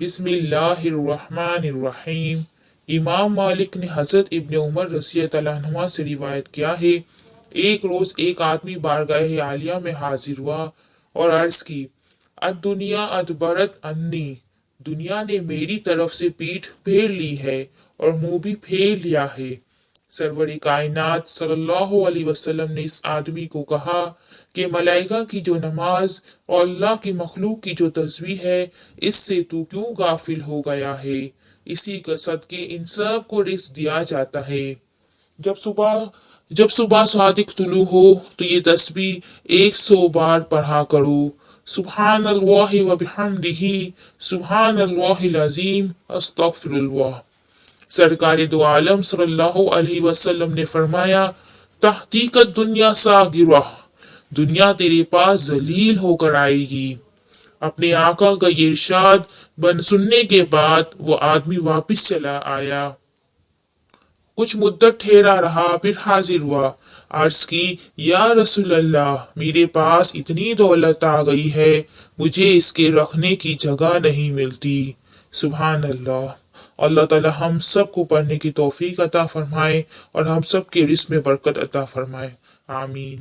بسم اللہ الرحمن الرحیم۔ امام مالک نے حضرت ابن عمر رضی اللہ عنہما سے روایت کیا ہے، ایک روز ایک آدمی بارگاہ عالیہ میں حاضر ہوا اور عرض کی، الدنیا ادبرت انی، دنیا نے میری طرف سے پیٹھ پھیر لی ہے اور منہ بھی پھیر لیا ہے۔ سرور کائنات صلی اللہ علیہ وسلم نے اس آدمی کو کہا کہ ملائکہ کی جو نماز اور اللہ کی مخلوق کی جو تسبیح ہے، اس سے تو کیوں غافل ہو گیا ہے؟ اسی کا صدقے ان سب کو رزق دیا جاتا ہے۔ جب صبح صادق طلوع ہو تو یہ تسبیح 100 بار پڑھا کرو، سبحان اللہ و بحمدہ، سبحان اللہ العظیم، استغفر اللہ۔ سرکار دو عالم صلی اللہ علیہ وسلم نے فرمایا، تحقیقت دنیا ساغرہ، دنیا تیرے پاس ذلیل ہو کر آئے گی۔ اپنے آقا کا یہ ارشاد سننے کے بعد وہ آدمی واپس چلا آیا، کچھ مدت ٹھہرا رہا، پھر حاضر ہوا، عرض کی، یا رسول اللہ، میرے پاس اتنی دولت آ گئی ہے، مجھے اس کے رکھنے کی جگہ نہیں ملتی۔ سبحان اللہ۔ اللہ تعالی ہم سب کو پڑھنے کی توفیق عطا فرمائے اور ہم سب کے رزق میں برکت عطا فرمائے، آمین۔